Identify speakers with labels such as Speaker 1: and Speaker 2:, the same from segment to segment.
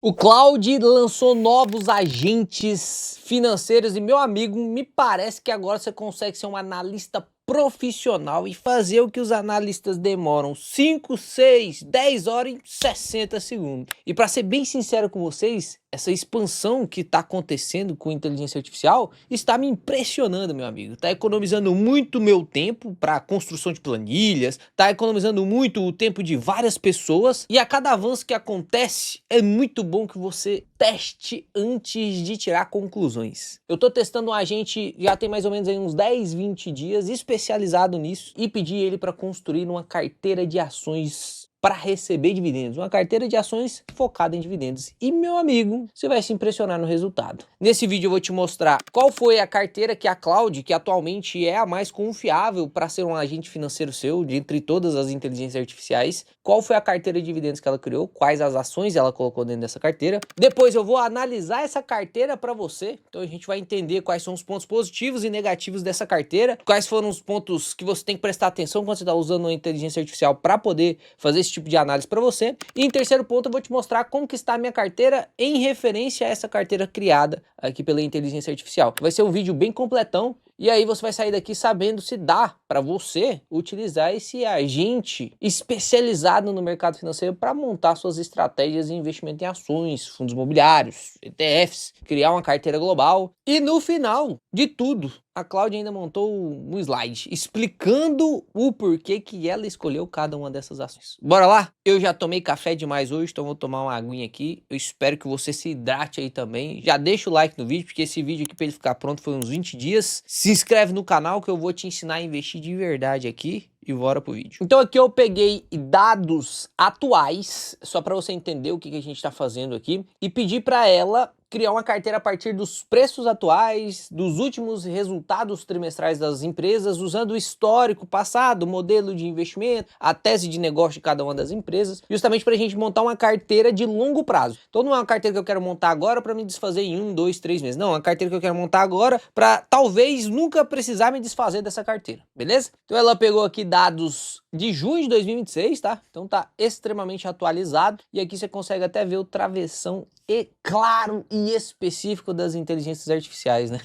Speaker 1: O Cloud lançou novos agentes financeiros e, meu amigo, me parece que agora você consegue ser um analista profissional e fazer o que os analistas demoram 5, 6, 10 horas em 60 segundos. E para ser bem sincero com vocês, essa expansão que está acontecendo com inteligência artificial está me impressionando, meu amigo. Está economizando muito meu tempo para construção de planilhas, está economizando muito o tempo de várias pessoas, e a cada avanço que acontece é muito bom que você teste antes de tirar conclusões. Eu estou testando um agente já tem mais ou menos aí uns 10, 20 dias, especializado nisso, e pedi ele para construir uma carteira de ações para receber dividendos, uma carteira de ações focada em dividendos. E, meu amigo, você vai se impressionar no resultado. Nesse vídeo eu vou te mostrar qual foi a carteira que a Cloud, que atualmente é a mais confiável para ser um agente financeiro seu, de entre todas as inteligências artificiais, qual foi a carteira de dividendos que ela criou, quais as ações ela colocou dentro dessa carteira. Depois eu vou analisar essa carteira para você, então a gente vai entender quais são os pontos positivos e negativos dessa carteira, quais foram os pontos que você tem que prestar atenção quando você está usando a inteligência artificial para poder fazer esse tipo de análise para você. E em terceiro ponto eu vou te mostrar como que está a minha carteira em referência a essa carteira criada aqui pela inteligência artificial. Vai ser um vídeo bem completão, e aí você vai sair daqui sabendo se dá para você utilizar esse agente especializado no mercado financeiro para montar suas estratégias de investimento em ações, fundos imobiliários, ETFs, criar uma carteira global. E no final de tudo, a Cláudia ainda montou um slide explicando o porquê que ela escolheu cada uma dessas ações. Bora lá? Eu já tomei café demais hoje, então vou tomar uma aguinha aqui. Eu espero que você se hidrate aí também. Já deixa o like no vídeo, porque esse vídeo aqui para ele ficar pronto foi uns 20 dias. Se inscreve no canal que eu vou te ensinar a investir de verdade aqui. E bora pro vídeo. Então aqui eu peguei dados atuais, só para você entender o que a gente está fazendo aqui, e pedi para ela criar uma carteira a partir dos preços atuais, dos últimos resultados trimestrais das empresas, usando o histórico passado, o modelo de investimento, a tese de negócio de cada uma das empresas, justamente para a gente montar uma carteira de longo prazo. Então não é uma carteira que eu quero montar agora para me desfazer em 1, 2, 3 meses. Não, é uma carteira que eu quero montar agora para talvez nunca precisar me desfazer dessa carteira, beleza? Então ela pegou aqui dados de junho de 2026, tá? Então tá extremamente atualizado, e aqui você consegue até ver o travessão claro e específico das inteligências artificiais, né?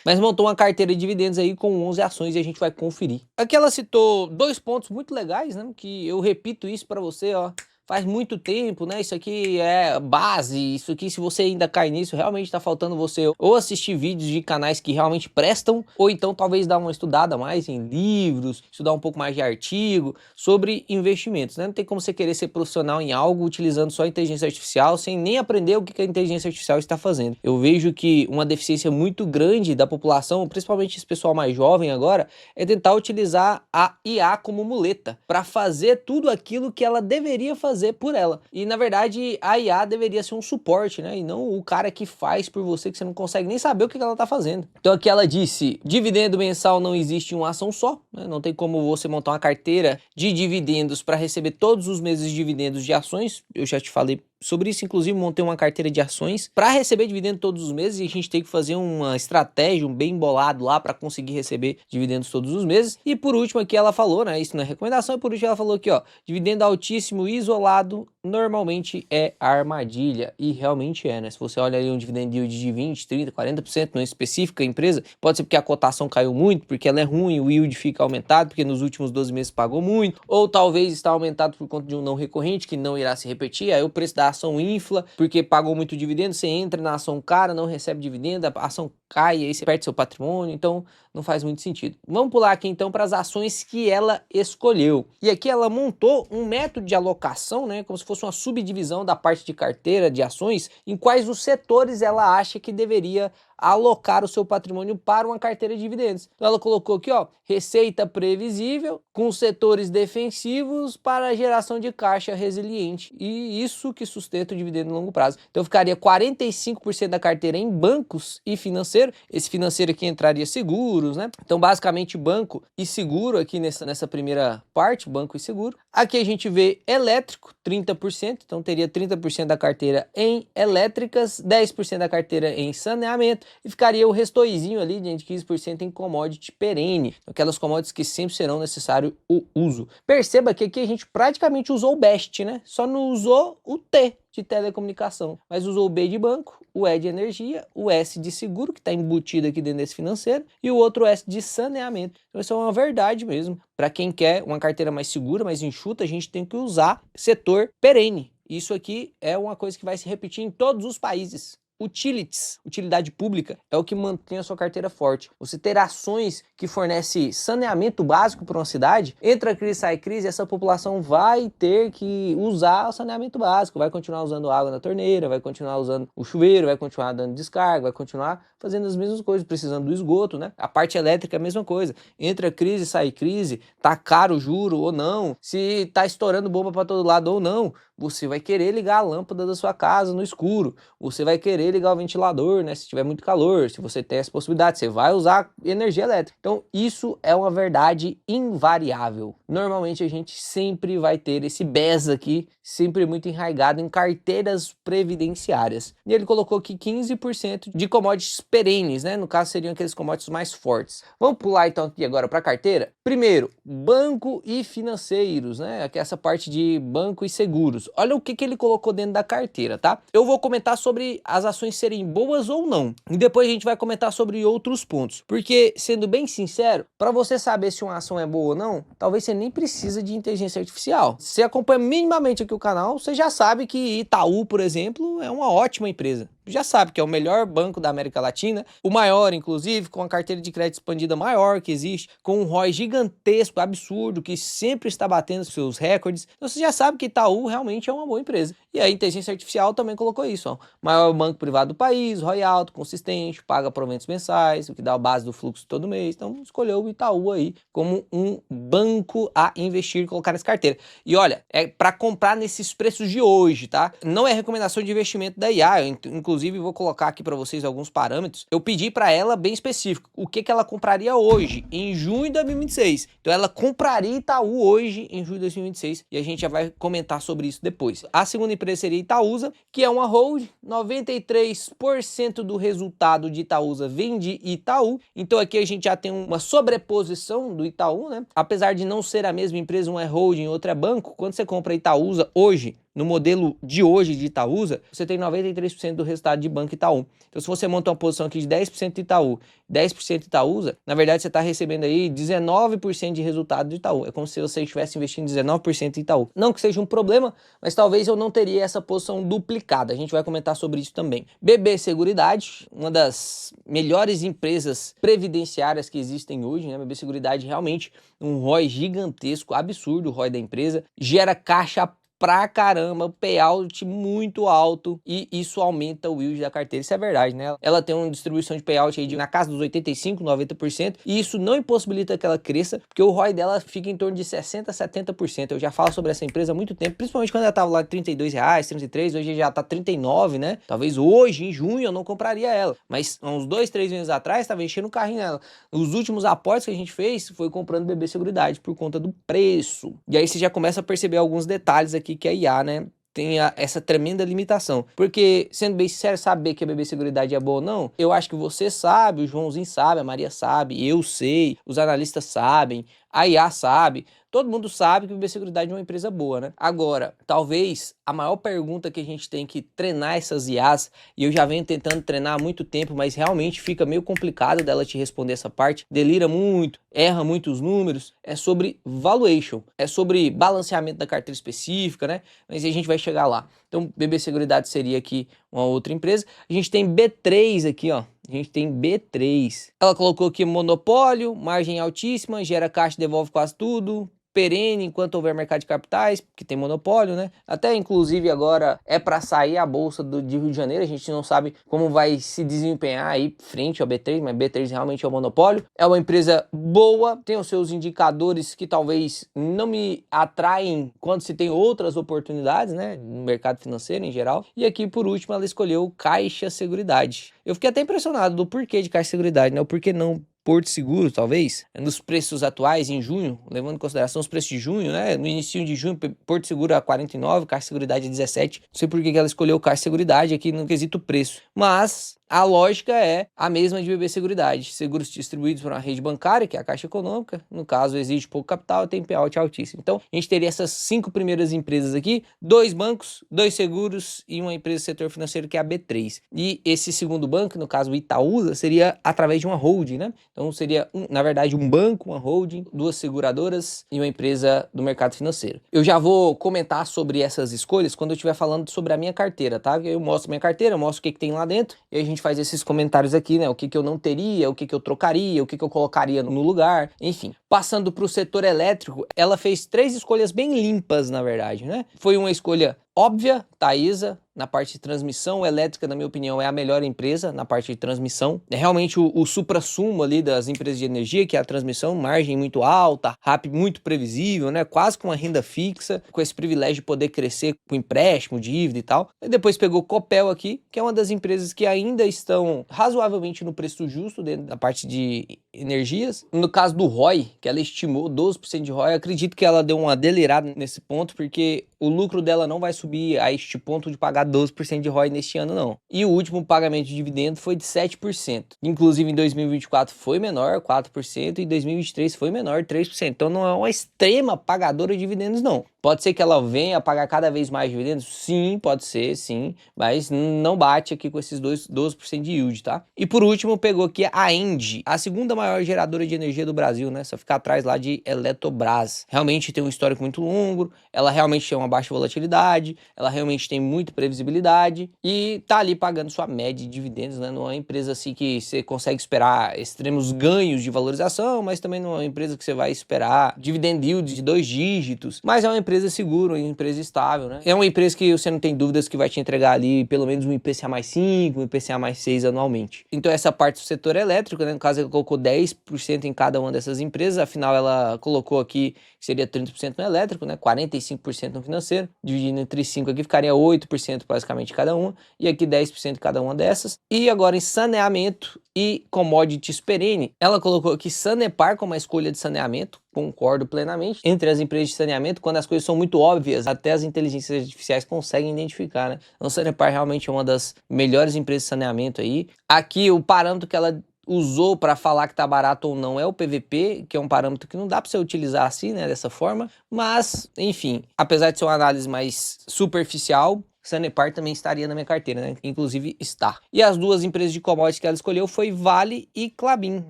Speaker 1: Mas montou uma carteira de dividendos aí com 11 ações e a gente vai conferir. Aqui ela citou dois pontos muito legais, né? Que eu repito isso para você, ó. Faz muito tempo, né? Isso aqui é base, isso aqui, se você ainda cai nisso, realmente tá faltando você ou assistir vídeos de canais que realmente prestam, ou então talvez dar uma estudada mais em livros, estudar um pouco mais de artigo sobre investimentos, né? Não tem como você querer ser profissional em algo utilizando só a inteligência artificial sem nem aprender o que a inteligência artificial está fazendo. Eu vejo que uma deficiência muito grande da população, principalmente esse pessoal mais jovem agora, é tentar utilizar a IA como muleta para fazer tudo aquilo que ela deveria fazer por ela. E na verdade a IA deveria ser um suporte, né? E não o cara que faz por você, que você não consegue nem saber o que ela tá fazendo. Então aqui ela disse: dividendo mensal não existe em uma ação só, né? Não tem como você montar uma carteira de dividendos para receber todos os meses de dividendos de ações. Eu já te falei sobre isso, inclusive montei uma carteira de ações para receber dividendo todos os meses, e a gente tem que fazer uma estratégia, um bem bolado lá para conseguir receber dividendos todos os meses. E por último aqui ela falou, né, isso não é recomendação, e por último ela falou aqui, ó, dividendo altíssimo isolado normalmente é armadilha, e realmente é, né? Se você olha ali um dividend yield de 20, 30, 40% numa específica empresa, pode ser porque a cotação caiu muito, porque ela é ruim, o yield fica aumentado, porque nos últimos 12 meses pagou muito, ou talvez está aumentado por conta de um não recorrente, que não irá se repetir, aí o preço da ação infla, porque pagou muito dividendo, você entra na ação cara, não recebe dividendo, a ação cai, aí você perde seu patrimônio, então não faz muito sentido. Vamos pular aqui então para as ações que ela escolheu. E aqui ela montou um método de alocação, né, como se fosse uma subdivisão da parte de carteira de ações, em quais os setores ela acha que deveria alocar o seu patrimônio para uma carteira de dividendos. Então ela colocou aqui, ó, receita previsível com setores defensivos para a geração de caixa resiliente, e isso que sustenta o dividendo no longo prazo. Então ficaria 45% da carteira em bancos e financeiro. Esse financeiro aqui entraria seguros, né? Então basicamente banco e seguro aqui nessa primeira parte, banco e seguro. Aqui a gente vê elétrico, 30%, então teria 30% da carteira em elétricas, 10% da carteira em saneamento, e ficaria o restoizinho ali de 15% em commodity perene, aquelas commodities que sempre serão necessário o uso. Perceba que aqui a gente praticamente usou o BEST, né? Só não usou o T. de telecomunicação, mas usou o B de banco, o E de energia, o S de seguro, que está embutido aqui dentro desse financeiro, e o outro S de saneamento. Então isso é uma verdade mesmo. Para quem quer uma carteira mais segura, mais enxuta, a gente tem que usar setor perene. Isso aqui é uma coisa que vai se repetir em todos os países. Utilities, utilidade pública, é o que mantém a sua carteira forte. Você ter ações que fornecem saneamento básico para uma cidade, entra crise, sai crise, essa população vai ter que usar o saneamento básico, vai continuar usando água na torneira, vai continuar usando o chuveiro, vai continuar dando descarga, vai continuar fazendo as mesmas coisas, precisando do esgoto, né? A parte elétrica é a mesma coisa. Entra crise, sai crise, tá caro o juro ou não, se tá estourando bomba para todo lado ou não, você vai querer ligar a lâmpada da sua casa no escuro, você vai querer ligar o ventilador, né? Se tiver muito calor, se você tem essa possibilidade, você vai usar energia elétrica. Então, isso é uma verdade invariável. Normalmente a gente sempre vai ter esse BES aqui, sempre muito enraizado em carteiras previdenciárias. E ele colocou aqui 15% de commodities perenes, né? No caso, seriam aqueles commodities mais fortes. Vamos pular então aqui agora para a carteira? Primeiro, banco e financeiros, né? Aqui essa parte de banco e seguros. Olha o que ele colocou dentro da carteira, tá? Eu vou comentar sobre as ações serem boas ou não. E depois a gente vai comentar sobre outros pontos. Porque, sendo bem sincero, para você saber se uma ação é boa ou não, talvez você nem precisa de inteligência artificial. Se você acompanha minimamente aqui o canal, você já sabe que Itaú, por exemplo, é uma ótima empresa. Já sabe que é o melhor banco da América Latina, o maior, inclusive, com a carteira de crédito expandida maior que existe, com um ROI gigantesco, absurdo, que sempre está batendo seus recordes. Então você já sabe que Itaú realmente é uma boa empresa. E a inteligência artificial também colocou isso, ó. Maior banco privado do país, ROI alto, consistente, paga proventos mensais, o que dá a base do fluxo todo mês. Então escolheu o Itaú aí como um banco a investir e colocar nessa carteira. E olha, é para comprar nesses preços de hoje, tá? Não é recomendação de investimento da IA, inclusive vou colocar aqui para vocês alguns parâmetros. Eu pedi para ela bem específico, o que ela compraria hoje, em junho de 2026. Então ela compraria Itaú hoje, em junho de 2026, e a gente já vai comentar sobre isso depois. A segunda empresa seria Itaúsa, que é uma hold, 93% do resultado de Itaúsa vem de Itaú. Então aqui a gente já tem uma sobreposição do Itaú, né? Apesar de não ser a mesma empresa, uma é holding, outra é banco, quando você compra Itaúsa hoje, no modelo de hoje de Itaúsa, você tem 93% do resultado de Banco Itaú. Então, se você monta uma posição aqui de 10% de Itaú, 10% Itaúsa, na verdade você está recebendo aí 19% de resultado de Itaú. É como se você estivesse investindo 19% em Itaú. Não que seja um problema, mas talvez eu não teria essa posição duplicada. A gente vai comentar sobre isso também. BB Seguridade, uma das melhores empresas previdenciárias que existem hoje, né? BB Seguridade realmente um ROI gigantesco, absurdo o ROI da empresa, gera caixa pra caramba, payout muito alto e isso aumenta o yield da carteira. Isso é verdade, né? Ela tem uma distribuição de payout aí na casa dos 85%, 90% e isso não impossibilita que ela cresça, porque o ROI dela fica em torno de 60%, 70%. Eu já falo sobre essa empresa há muito tempo, principalmente quando ela tava lá de R$32, 33, hoje já tá 39, né? Talvez hoje, em junho, eu não compraria ela, mas há uns 2, 3 meses atrás, tava enchendo o carrinho nela. Os últimos aportes que a gente fez foi comprando BB Seguridade por conta do preço. E aí você já começa a perceber alguns detalhes aqui que a IA, né, tem essa tremenda limitação. Porque, sendo bem sincero, saber que a BB Seguridade é boa ou não, eu acho que você sabe, o Joãozinho sabe, a Maria sabe, eu sei, os analistas sabem, a IA sabe, todo mundo sabe que a BB Seguridade é uma empresa boa, né? Agora, talvez a maior pergunta que a gente tem que treinar essas IAs, e eu já venho tentando treinar há muito tempo, mas realmente fica meio complicado dela te responder essa parte, delira muito, erra muito os números, é sobre valuation, é sobre balanceamento da carteira específica, né? Mas a gente vai chegar lá. Então, BB Seguridade seria aqui uma outra empresa. A gente tem B3 aqui, ó. A gente tem B3. Ela colocou aqui monopólio, margem altíssima, gera caixa e devolve quase tudo. Perene enquanto houver mercado de capitais, que tem monopólio, né? Até inclusive agora é para sair a bolsa de Rio de Janeiro, a gente não sabe como vai se desempenhar aí frente ao B3, mas B3 realmente é um monopólio. É uma empresa boa, tem os seus indicadores que talvez não me atraem quando se tem outras oportunidades, né? No mercado financeiro em geral. E aqui por último ela escolheu Caixa Seguridade. Eu fiquei até impressionado do porquê de Caixa Seguridade, né? O porquê não Porto Seguro, talvez, nos preços atuais em junho, levando em consideração os preços de junho, né? No início de junho, Porto Seguro a 49, Caixa Seguridade a 17. Não sei por que ela escolheu Caixa Seguridade aqui no quesito preço. Mas a lógica é a mesma de BB Seguridade. Seguros distribuídos por uma rede bancária, que é a Caixa Econômica. No caso, exige pouco capital e tem payout altíssimo. Então, a gente teria essas 5 primeiras empresas aqui, 2 bancos, 2 seguros e uma empresa do setor financeiro que é a B3. E esse segundo banco, no caso o Itaúsa, seria através de uma holding, né? Então, seria, na verdade, um banco, uma holding, 2 seguradoras e uma empresa do mercado financeiro. Eu já vou comentar sobre essas escolhas quando eu estiver falando sobre a minha carteira, tá? Eu mostro minha carteira, eu mostro o que tem lá dentro e a gente faz esses comentários aqui, né? O que eu não teria, o que eu trocaria, o que eu colocaria no lugar, enfim. Passando para o setor elétrico, ela fez 3 escolhas bem limpas, na verdade, né? Foi uma escolha óbvia, Taesa, na parte de transmissão elétrica, na minha opinião, é a melhor empresa na parte de transmissão. É realmente o suprassumo ali das empresas de energia, que é a transmissão, margem muito alta, RAP muito previsível, né? Quase com uma renda fixa, com esse privilégio de poder crescer com empréstimo, dívida e tal. E depois pegou Copel aqui, que é uma das empresas que ainda estão razoavelmente no preço justo dentro da parte de energias. No caso do ROI, que ela estimou 12% de ROI, acredito que ela deu uma delirada nesse ponto, porque o lucro dela não vai subir a este ponto de pagar 12% de ROI neste ano, não. E o último pagamento de dividendo foi de 7%. Inclusive, em 2024 foi menor, 4%, e em 2023 foi menor, 3%. Então, não é uma extrema pagadora de dividendos, não. Pode ser que ela venha a pagar cada vez mais dividendos? Sim, pode ser, sim. Mas não bate aqui com esses 12% de yield, tá? E por último, pegou aqui a ENGIE, a segunda maior geradora de energia do Brasil, né? Só ficar atrás lá de Eletrobras. Realmente tem um histórico muito longo, ela realmente tem uma baixa volatilidade, ela realmente tem muita previsibilidade e tá ali pagando sua média de dividendos, né? Não é uma empresa assim que você consegue esperar extremos ganhos de valorização, mas também não é uma empresa que você vai esperar dividend yield de 2 dígitos, mas é uma empresa segura, uma empresa estável, né? É uma empresa que você não tem dúvidas que vai te entregar ali pelo menos um IPCA mais 5, um IPCA mais 6 anualmente. Então essa parte do setor elétrico, né? No caso ela colocou 10% em cada uma dessas empresas, afinal ela colocou aqui que seria 30% no elétrico, né? 45% no financeiro, dividindo entre 5 aqui ficaria 8% basicamente cada uma, e aqui 10% cada uma dessas. E agora em saneamento e commodities perene, ela colocou aqui Sanepar como a escolha de saneamento, concordo plenamente. Entre as empresas de saneamento, quando as coisas são muito óbvias, até as inteligências artificiais conseguem identificar, né? Então, Sanepar realmente é uma das melhores empresas de saneamento aí. Aqui, o parâmetro que ela usou para falar que tá barato ou não é o PVP, que é um parâmetro que não dá para você utilizar assim, né, dessa forma. Mas, enfim, apesar de ser uma análise mais superficial, Sanepar também estaria na minha carteira, né? Inclusive está. E as duas empresas de commodities que ela escolheu foi Vale e Klabin.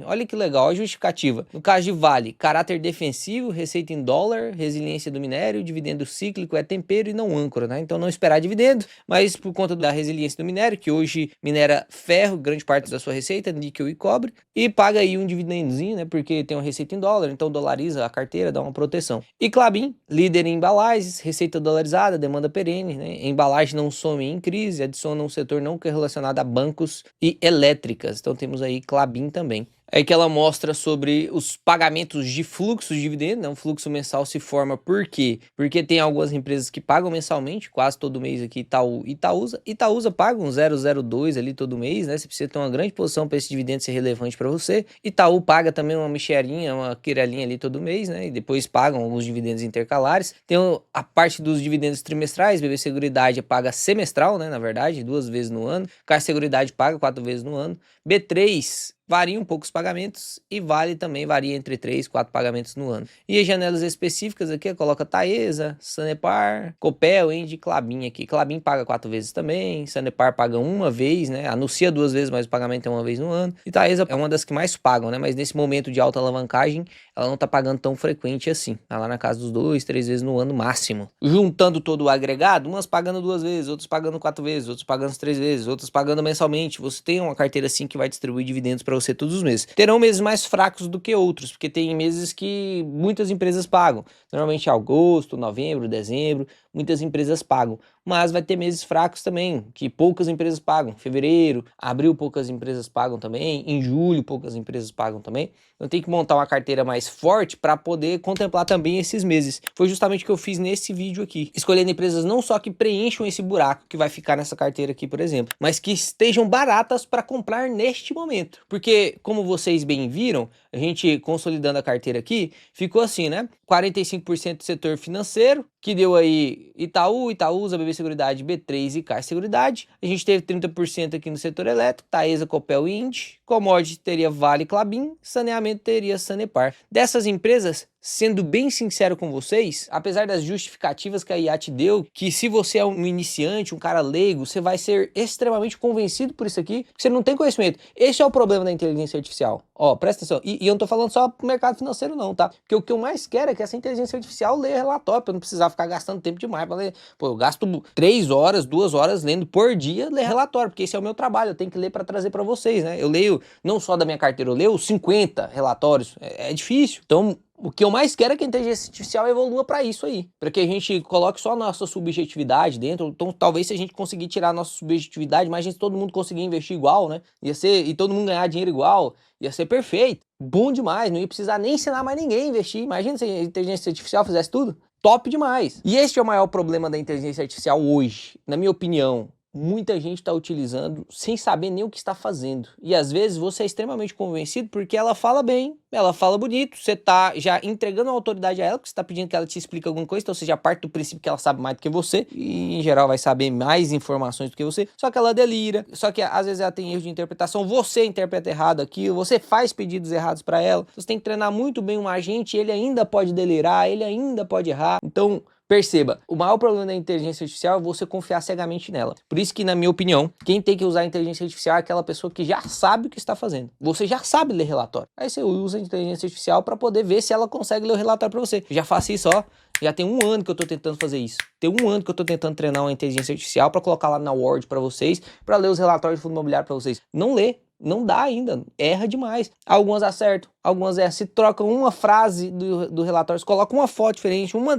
Speaker 1: Olha que legal, a justificativa. No caso de Vale, caráter defensivo, receita em dólar, resiliência do minério, dividendo cíclico é tempero e não âncora, né? Então não esperar dividendo, mas por conta da resiliência do minério, que hoje minera ferro, grande parte da sua receita, níquel e cobre, e paga aí um dividendozinho, né? Porque tem uma receita em dólar, então dolariza a carteira, dá uma proteção. E Klabin, líder em embalagens, receita dolarizada, demanda perene, né? Embalagem não some em crise, adiciona um setor não relacionado a bancos e elétricas. Então temos aí Klabin também. É que ela mostra sobre os pagamentos de fluxo de dividendo, né? Um fluxo mensal se forma por quê? Porque tem algumas empresas que pagam mensalmente, quase todo mês aqui, Itaúsa paga um 0,02 ali todo mês, né? Você precisa ter uma grande posição para esse dividendo ser relevante para você. Itaú paga também uma mexerinha, uma queirelinha ali todo mês, né? E depois pagam alguns dividendos intercalares. Tem a parte dos dividendos trimestrais, BB Seguridade paga semestral, né? Na verdade, 2 vezes no ano. Caixa Seguridade paga 4 vezes no ano. B3 varia um pouco os pagamentos e Vale também varia entre 3 e 4 pagamentos no ano. E as janelas específicas aqui, coloca Taesa, Sanepar, Copel, Engie, Klabin aqui. Klabin paga 4 vezes também, Sanepar paga 1 vez, né? Anuncia 2 vezes, mas o pagamento é 1 vez no ano. E Taesa é uma das que mais pagam, né? Mas nesse momento de alta alavancagem, ela não tá pagando tão frequente assim. Tá lá na casa dos 2, 3 vezes no ano máximo. Juntando todo o agregado, umas pagando 2 vezes, outros pagando 4 vezes, outros pagando 3 vezes, outros pagando mensalmente. Você tem uma carteira assim que vai distribuir dividendos para você todos os meses. Terão meses mais fracos do que outros, porque tem meses que muitas empresas pagam. Normalmente agosto, novembro, dezembro, muitas empresas pagam. Mas vai ter meses fracos também, que poucas empresas pagam. Fevereiro, abril, poucas empresas pagam também. Em julho, poucas empresas pagam também. Então tem que montar uma carteira mais forte para poder contemplar também esses meses. Foi justamente o que eu fiz nesse vídeo aqui. Escolhendo empresas não só que preencham esse buraco que vai ficar nessa carteira aqui, por exemplo, mas que estejam baratas para comprar neste momento. Porque, como vocês bem viram, a gente consolidando a carteira aqui, ficou assim, né? 45% do setor financeiro, que deu aí Itaú, Itaúsa, BB Seguridade, B3 e Caixa Seguridade. A gente teve 30% aqui no setor elétrico, Taesa, Copel e Indy. Commodity teria Vale e Klabin, saneamento teria Sanepar. Dessas empresas, sendo bem sincero com vocês, apesar das justificativas que a IAT deu, que se você é um iniciante, um cara leigo, você vai ser extremamente convencido por isso aqui, porque você não tem conhecimento. Esse é o problema da inteligência artificial. Ó, presta atenção. E eu não tô falando só pro mercado financeiro não, tá? Porque o que eu mais quero é que essa inteligência artificial leia relatório, pra eu não precisar ficar gastando tempo demais pra ler. Pô, eu gasto 3 horas, 2 horas lendo por dia, ler relatório, porque esse é o meu trabalho, eu tenho que ler pra trazer pra vocês, né? Eu leio não só da minha carteira, eu leio 50 relatórios, é difícil. Então, o que eu mais quero é que a inteligência artificial evolua para isso aí, para que a gente coloque só a nossa subjetividade dentro. Então, talvez se a gente conseguir tirar a nossa subjetividade, imagina se todo mundo conseguir investir igual, né? Ia ser, e todo mundo ganhar dinheiro igual, ia ser perfeito, bom demais, não ia precisar nem ensinar mais ninguém a investir. Imagina se a inteligência artificial fizesse tudo, top demais. E este é o maior problema da inteligência artificial hoje, na minha opinião. Muita gente está utilizando sem saber nem o que está fazendo. E às vezes você é extremamente convencido porque ela fala bem, ela fala bonito, você tá já entregando a autoridade a ela, porque você tá pedindo que ela te explique alguma coisa, então você já parte do princípio que ela sabe mais do que você, e em geral vai saber mais informações do que você, só que ela delira, só que às vezes ela tem erro de interpretação, você interpreta errado aquilo, você faz pedidos errados para ela, você tem que treinar muito bem um agente, ele ainda pode delirar, ele ainda pode errar, então... Perceba, o maior problema da inteligência artificial é você confiar cegamente nela. Por isso que, na minha opinião, quem tem que usar a inteligência artificial é aquela pessoa que já sabe o que está fazendo. Você já sabe ler relatório. Aí você usa a inteligência artificial para poder ver se ela consegue ler o relatório para você. Eu já faço isso, ó. Já tem 1 ano que eu tô tentando fazer isso. Tem 1 ano que eu tô tentando treinar uma inteligência artificial para colocar lá na Word para vocês, para ler os relatórios de fundo imobiliário para vocês. Não lê. Não dá ainda, erra demais. Algumas acertam, algumas erram. Se trocam uma frase do relatório, se coloca uma foto diferente, uma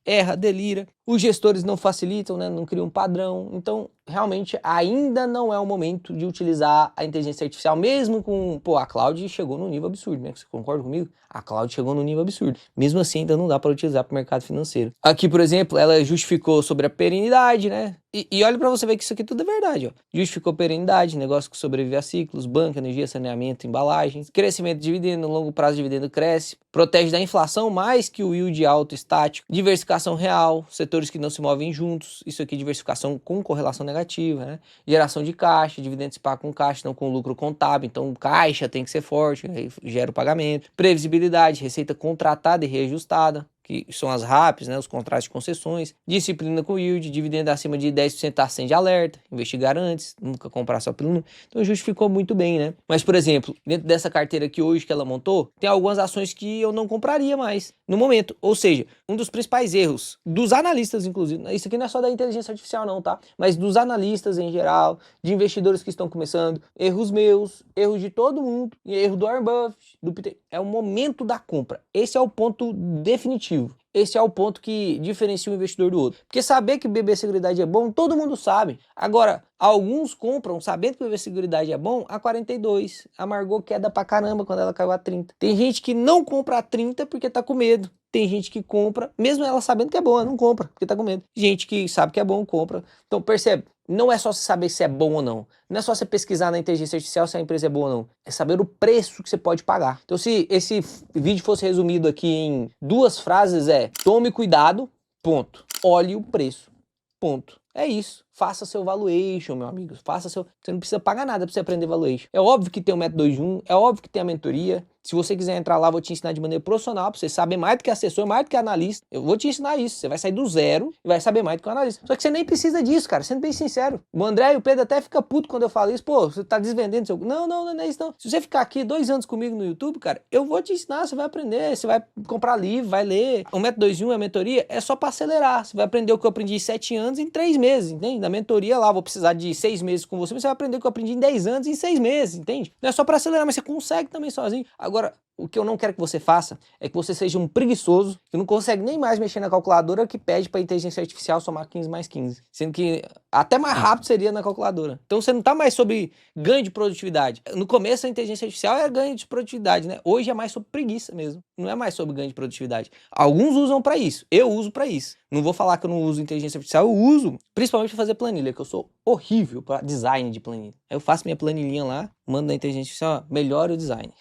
Speaker 1: erra, delira. Os gestores não facilitam, né? Não criam um padrão. Então, realmente, ainda não é o momento de utilizar a inteligência artificial, mesmo com... Pô, a Cloud chegou num nível absurdo, né? Você concorda comigo? A Cloud chegou num nível absurdo. Mesmo assim, ainda não dá para utilizar para o mercado financeiro. Aqui, por exemplo, ela justificou sobre a perenidade, né? E olha para você ver que isso aqui tudo é verdade, ó. Justificou perenidade, negócio que sobrevive a ciclos, banco, energia, saneamento, embalagens, crescimento de dividendo, no longo prazo o dividendo cresce, protege da inflação mais que o yield alto estático, diversificação real, setores que não se movem juntos, isso aqui diversificação com correlação negativa, né? Geração de caixa, dividendo se paga com caixa, não com lucro contábil, então caixa tem que ser forte, aí gera o pagamento, previsibilidade, receita contratada e reajustada, que são as RAPs, né, os contratos de concessões, disciplina com yield, dividendo acima de 10% acende alerta, investigar antes, nunca comprar só pelo número. Então justificou muito bem, né? Mas, por exemplo, dentro dessa carteira aqui hoje que ela montou, tem algumas ações que eu não compraria mais no momento. Ou seja, um dos principais erros dos analistas, inclusive, isso aqui não é só da inteligência artificial não, tá? Mas dos analistas em geral, de investidores que estão começando, erros meus, erros de todo mundo, erro do Warren Buffett, do Peter, é o momento da compra. Esse é o ponto definitivo. Esse é o ponto que diferencia um investidor do outro. Porque saber que BB Seguridade é bom, todo mundo sabe. Agora, alguns compram sabendo que BB Seguridade é bom a 42. Amargou queda pra caramba quando ela caiu a 30. Tem gente que não compra a 30 porque tá com medo. Tem gente que compra, mesmo ela sabendo que é bom, ela não compra porque tá com medo. Gente que sabe que é bom, compra. Então, percebe? Não é só você saber se é bom ou não. Não é só você pesquisar na inteligência artificial se a empresa é boa ou não. É saber o preço que você pode pagar. Então, se esse vídeo fosse resumido aqui em 2 frases, é: tome cuidado, ponto. Olhe o preço, ponto. É isso. Faça seu valuation, meu amigo. Faça seu... Você não precisa pagar nada para você aprender valuation. É óbvio que tem o método 2 em 1, é óbvio que tem a mentoria. Se você quiser entrar lá, eu vou te ensinar de maneira profissional, para você saber mais do que assessor, mais do que analista. Eu vou te ensinar isso. Você vai sair do zero e vai saber mais do que o analista. Só que você nem precisa disso, cara. Sendo bem sincero. O André e o Pedro até ficam putos quando eu falo isso. Pô, você tá desvendendo seu... Não é isso não. Se você ficar aqui 2 anos comigo no YouTube, cara, eu vou te ensinar, você vai aprender, você vai comprar livro, vai ler. O método 2 em 1, a mentoria, é só para acelerar. Você vai aprender o que eu aprendi em 7 anos em 3 meses, entende? Na mentoria lá, vou precisar de 6 meses com você, mas você vai aprender o que eu aprendi em 10 anos em 6 meses, entende? Não é só para acelerar, mas você consegue também sozinho. Agora, o que eu não quero que você faça é que você seja um preguiçoso que não consegue nem mais mexer na calculadora, que pede para a inteligência artificial somar 15 mais 15. Sendo que até mais rápido seria na calculadora. Então você não está mais sobre ganho de produtividade. No começo a inteligência artificial era ganho de produtividade, né? Hoje é mais sobre preguiça mesmo. Não é mais sobre ganho de produtividade. Alguns usam para isso. Eu uso para isso. Não vou falar que eu não uso inteligência artificial. Eu uso principalmente para fazer planilha, que eu sou horrível para design de planilha. Eu faço minha planilhinha lá, mando na inteligência artificial, melhora o design.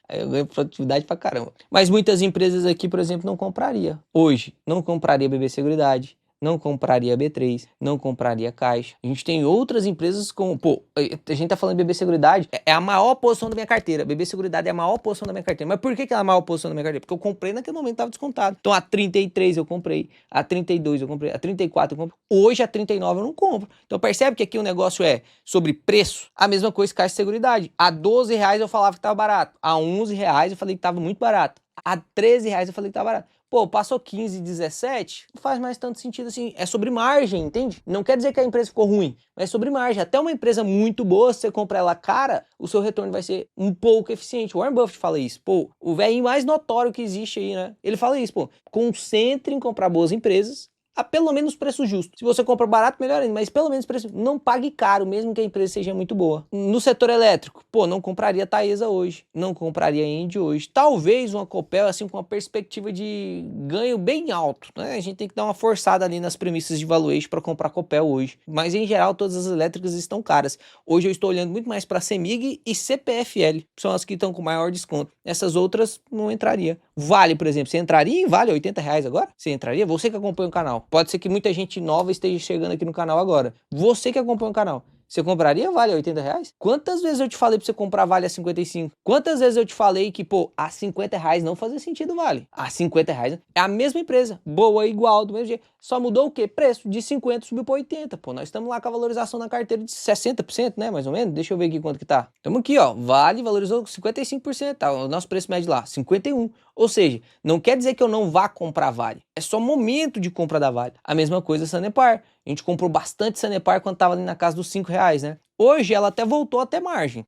Speaker 1: Aí eu ganho produtividade pra caramba. Mas muitas empresas aqui, por exemplo, não compraria. Hoje, não compraria BB Seguridade, não compraria B3, não compraria Caixa. A gente tem outras empresas como, pô, a gente tá falando de BB Seguridade, é a maior posição da minha carteira. BB Seguridade é a maior posição da minha carteira. Mas por que ela é a maior posição da minha carteira? Porque eu comprei naquele momento, tava descontado. Então a 33 eu comprei, a 32 eu comprei, a 34 eu comprei. Hoje a 39 eu não compro. Então percebe que aqui o negócio é sobre preço. A mesma coisa que Caixa de Seguridade. A 12 reais eu falava que tava barato. A 11 reais eu falei que tava muito barato. A 13 reais eu falei que tava barato. Pô, passou 15, 17, não faz mais tanto sentido assim. É sobre margem, entende? Não quer dizer que a empresa ficou ruim, mas é sobre margem. Até uma empresa muito boa, se você comprar ela cara, o seu retorno vai ser um pouco eficiente. O Warren Buffett fala isso. Pô, o velhinho mais notório que existe aí, né? Ele fala isso, pô. Concentre em comprar boas empresas a pelo menos preço justo. Se você compra barato, melhor ainda, mas pelo menos preço. Não pague caro, mesmo que a empresa seja muito boa. No setor elétrico, pô, não compraria Taesa hoje, não compraria Engie hoje. Talvez uma Copel, assim, com uma perspectiva de ganho bem alto, né? A gente tem que dar uma forçada ali nas premissas de valuation para comprar Copel hoje. Mas, em geral, todas as elétricas estão caras. Hoje eu estou olhando muito mais para CEMIG e CPFL, que são as que estão com maior desconto. Essas outras não entraria. Vale, por exemplo, você entraria em Vale R$ 80 agora? Você entraria? Você que acompanha o canal. Pode ser que muita gente nova esteja chegando aqui no canal agora. Você que acompanha o canal. Você compraria Vale a R$ 80? Quantas vezes eu te falei pra você comprar Vale a 55? Quantas vezes eu te falei que, pô, a R$ 50 não fazia sentido Vale? A R$ 50 é a mesma empresa. Boa, igual, do mesmo jeito. Só mudou o quê? Preço. De 50 subiu pra 80. Pô, nós estamos lá com a valorização na carteira de 60%, né? Mais ou menos. Deixa eu ver aqui quanto que tá. Estamos aqui, ó. Vale valorizou 55%. Tá? O nosso preço médio lá, 51. Ou seja, não quer dizer que eu não vá comprar Vale. É só momento de compra da Vale. A mesma coisa Sanepar. A gente comprou bastante Sanepar quando estava ali na casa dos R$ 5, né? Hoje ela até voltou a ter margem.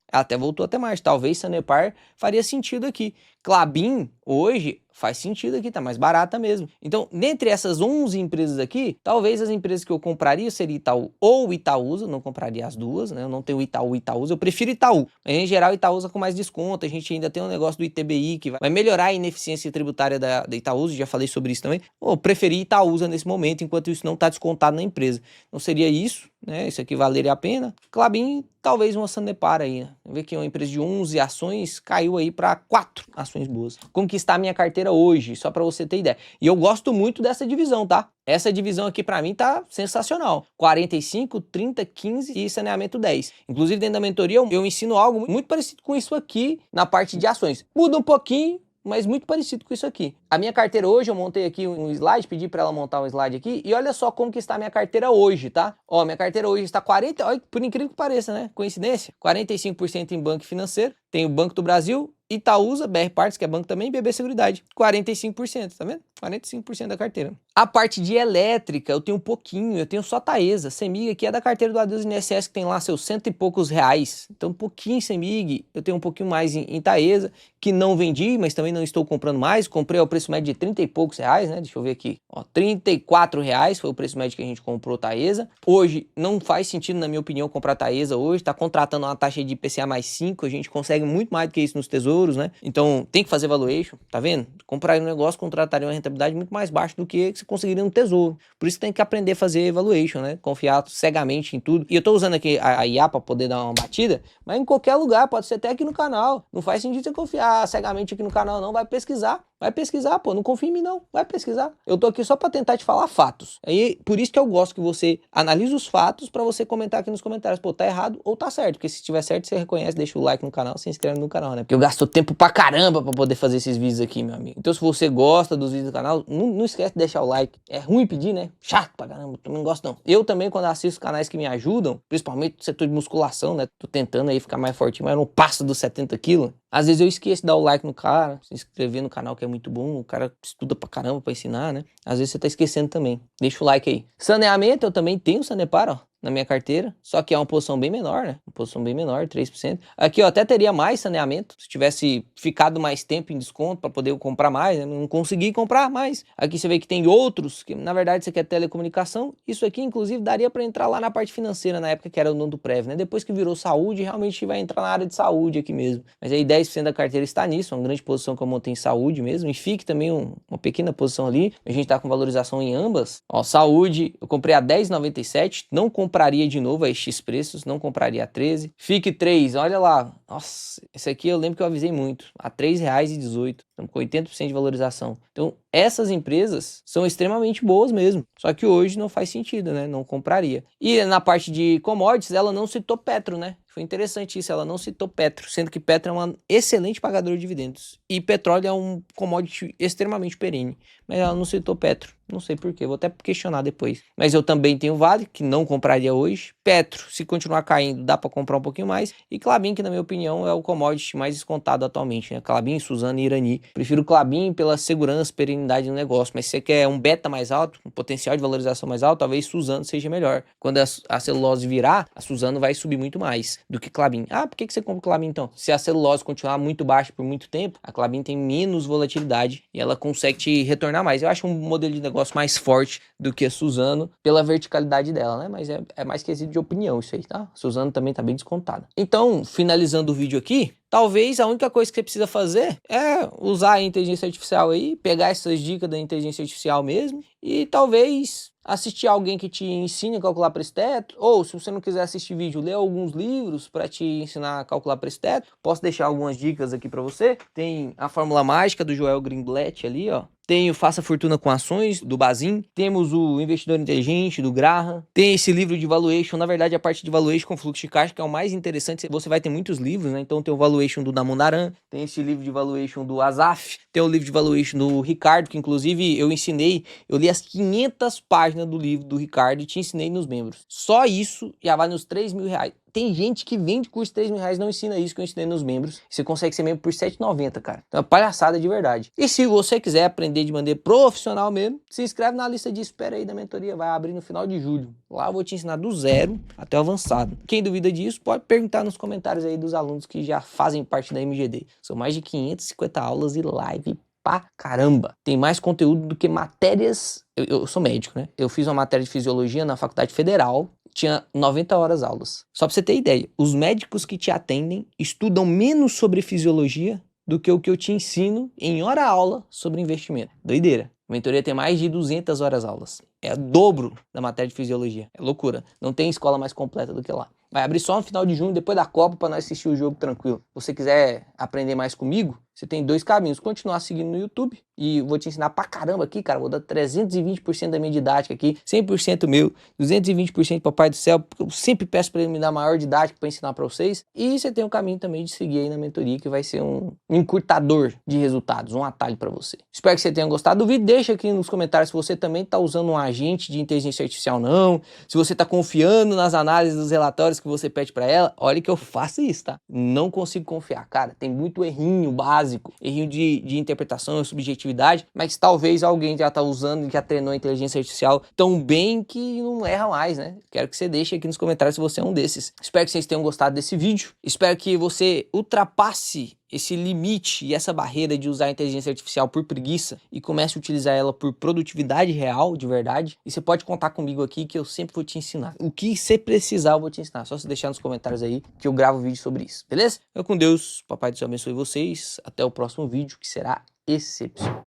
Speaker 1: Talvez Sanepar faria sentido aqui. Klabin, hoje, faz sentido aqui, tá mais barata mesmo. Então, dentre essas 11 empresas aqui, talvez as empresas que eu compraria seria Itaú ou Itaúsa. Não compraria as duas, né? Eu não tenho Itaú e Itaúsa, eu prefiro Itaú. Mas, em geral, Itaúsa com mais desconto. A gente ainda tem um negócio do ITBI que vai melhorar a ineficiência tributária da Itaúsa. Já falei sobre isso também. Eu preferi Itaúsa nesse momento, enquanto isso não está descontado na empresa. Não seria isso, né? Isso aqui valeria a pena. Klabin, talvez uma Sanepar aí, né? Vamos ver que uma empresa de 11 ações caiu aí para 4 ações boas. Como que está a minha carteira hoje, só para você ter ideia. E eu gosto muito dessa divisão, tá? Essa divisão aqui para mim tá sensacional. 45, 30, 15 e saneamento 10. Inclusive dentro da mentoria eu ensino algo muito parecido com isso aqui na parte de ações. Muda um pouquinho, mas muito parecido com isso aqui. A minha carteira hoje, eu montei aqui um slide, pedi para ela montar um slide aqui, e olha só como que está a minha carteira hoje, tá? Ó, minha carteira hoje está 40, olha, por incrível que pareça, né? Coincidência? 45% em banco financeiro, tem o Banco do Brasil, Itaúsa, BR Partes, que é banco também, e BB Seguridade. 45%, tá vendo? 45% da carteira. A parte de elétrica, eu tenho um pouquinho, eu tenho só Taesa. CEMIG aqui é da carteira do Adeus INSS, que tem lá seus cento e poucos reais. Então, um pouquinho em CEMIG, eu tenho um pouquinho mais em Taesa, que não vendi, mas também não estou comprando mais. Comprei ao preço médio de 30 e poucos reais, né? Deixa eu ver aqui. Ó, R$ 34 foi o preço médio que a gente comprou Taesa. Hoje, não faz sentido, na minha opinião, comprar Taesa hoje. Tá contratando uma taxa de IPCA mais 5, a gente consegue muito mais do que isso nos tesouros, né? Então, tem que fazer valuation, tá vendo? Comprar um negócio, contrataria uma rentabilidade muito mais baixa do que você conseguiria no tesouro. Por isso tem que aprender a fazer valuation, né? Confiar cegamente em tudo. E eu tô usando aqui a IA para poder dar uma batida, mas em qualquer lugar, pode ser até aqui no canal. Não faz sentido você confiar cegamente aqui no canal, não. Vai pesquisar. Vai pesquisar, pô. Não confia em mim, não. Vai pesquisar. Eu tô aqui só para tentar te falar fatos. Aí, por isso que eu gosto que você analise os fatos para você comentar aqui nos comentários. Pô, tá errado ou tá certo. Porque se estiver certo, você reconhece, deixa o like no canal, se inscreve no canal, né? Porque eu gasto tempo pra caramba pra poder fazer esses vídeos aqui, meu amigo. Então, se você gosta dos vídeos do canal, não esquece de deixar o like. É ruim pedir, né? Chato pra caramba. Eu não gosto, não. Eu também, quando assisto canais que me ajudam, principalmente no setor de musculação, né? Tô tentando aí ficar mais fortinho, mas eu não passo dos 70 quilos. Às vezes eu esqueço de dar o like no cara, se inscrever no canal, que é muito bom. O cara estuda pra caramba pra ensinar, né? Às vezes você tá esquecendo também. Deixa o like aí. Saneamento, eu também tenho Sanepar, ó, na minha carteira. Só que é uma posição bem menor, né? Uma posição bem menor, 3%. Aqui eu até teria mais saneamento, se tivesse ficado mais tempo em desconto para poder comprar mais, né? Não consegui comprar mais. Aqui você vê que tem outros, que na verdade você quer telecomunicação. Isso aqui, inclusive, daria para entrar lá na parte financeira, na época que era o dono do Prev, né? Depois que virou saúde, realmente vai entrar na área de saúde aqui mesmo. Mas aí 10% da carteira está nisso, uma grande posição que eu montei em saúde mesmo. E FIC também uma pequena posição ali. A gente tá com valorização em ambas. Ó, saúde, eu comprei a 10,97, não compraria de novo a X preços, não compraria a 13. FIC 3, olha lá, Nossa, esse aqui eu lembro que eu avisei muito, a R$ 3,18, estamos com 80% de valorização. Então, essas empresas são extremamente boas mesmo, só que hoje não faz sentido, né? Não compraria. E na parte de commodities, ela não citou Petro, né? Foi interessante isso, ela não citou Petro, sendo que Petro é uma excelente pagadora de dividendos. E petróleo é um commodity extremamente perene, mas ela não citou Petro. Não sei porquê, vou até questionar depois. Mas eu também tenho Vale, que não compraria hoje. Petro, se continuar caindo, dá para comprar um pouquinho mais. E Klabin, que na minha opinião é o commodity mais descontado atualmente, né? Klabin, Suzano e Irani. Prefiro Klabin pela segurança, perenidade do negócio. Mas se você quer um beta mais alto, um potencial de valorização mais alto, talvez Suzano seja melhor. Quando a celulose virar, a Suzano vai subir muito mais do que Klabin. Ah, por que você compra Klabin então? Se a celulose continuar muito baixa por muito tempo, a Klabin tem menos volatilidade e ela consegue te retornar mais. Eu acho um modelo de negócio mais forte do que a Suzano pela verticalidade dela, né? Mas é mais quesito de opinião isso aí, tá? A Suzano também tá bem descontada. Então, finalizando o vídeo aqui, talvez a única coisa que você precisa fazer é usar a inteligência artificial aí, pegar essas dicas da inteligência artificial mesmo e talvez assistir alguém que te ensine a calcular preço teto, ou se você não quiser assistir vídeo, ler alguns livros para te ensinar a calcular preço teto. Posso deixar algumas dicas aqui para você. Tem a Fórmula Mágica do Joel Greenblatt ali, ó. Tem o Faça Fortuna com Ações, do Bazin. Temos o Investidor Inteligente, do Graham. Tem esse livro de Valuation, na verdade a parte de Valuation com fluxo de caixa, que é o mais interessante. Você vai ter muitos livros, né? Então tem o Valuation do Damodaran, tem esse livro de Valuation do Azaf, tem o livro de Valuation do Ricardo, que inclusive eu ensinei, eu li as 500 páginas do livro do Ricardo e te ensinei nos membros. Só isso já vale uns R$ 3.000. Tem gente que vende curso de R$ 3.000 não ensina isso que eu ensinei nos membros. Você consegue ser membro por R$ 7,90, cara. Então é palhaçada de verdade. E se você quiser aprender de maneira profissional mesmo, se inscreve na lista de espera aí da mentoria. Vai abrir no final de julho. Lá eu vou te ensinar do zero até o avançado. Quem duvida disso, pode perguntar nos comentários aí dos alunos que já fazem parte da MGD. São mais de 550 aulas e live pra caramba. Tem mais conteúdo do que matérias. Eu sou médico, né? Eu fiz uma matéria de fisiologia na Faculdade Federal. Tinha 90 horas aulas. Só pra você ter ideia, os médicos que te atendem estudam menos sobre fisiologia do que o que eu te ensino em hora-aula sobre investimento. Doideira. A mentoria tem mais de 200 horas aulas. É o dobro da matéria de fisiologia. É loucura. Não tem escola mais completa do que lá. Vai abrir só no final de junho, depois da Copa, para nós assistir o jogo tranquilo. Se você quiser aprender mais comigo, você tem dois caminhos. Continuar seguindo no YouTube e vou te ensinar pra caramba aqui, cara. Vou dar 320% da minha didática aqui, 100% meu, 220% Papai do Céu, porque eu sempre peço para ele me dar maior didática para ensinar para vocês. E você tem o caminho também de seguir aí na mentoria, que vai ser um encurtador de resultados, um atalho para você. Espero que você tenha gostado do vídeo. Deixa aqui nos comentários se você também tá usando um agente de inteligência artificial ou não, se você tá confiando nas análises dos relatórios que você pede para ela. Olha que eu faço isso, tá? Não consigo confiar, cara. Tem muito errinho básico, errinho de interpretação e subjetividade, mas talvez alguém já tá usando e já treinou a inteligência artificial tão bem que não erra mais, né? Quero que você deixe aqui nos comentários se você é um desses. Espero que vocês tenham gostado desse vídeo. Espero que você ultrapasse esse limite e essa barreira de usar a inteligência artificial por preguiça e comece a utilizar ela por produtividade real, de verdade. E você pode contar comigo aqui que eu sempre vou te ensinar. O que você precisar eu vou te ensinar. Só se deixar nos comentários aí que eu gravo vídeo sobre isso, beleza? Eu com Deus, Papai do Céu abençoe vocês. Até o próximo vídeo que será excepcional.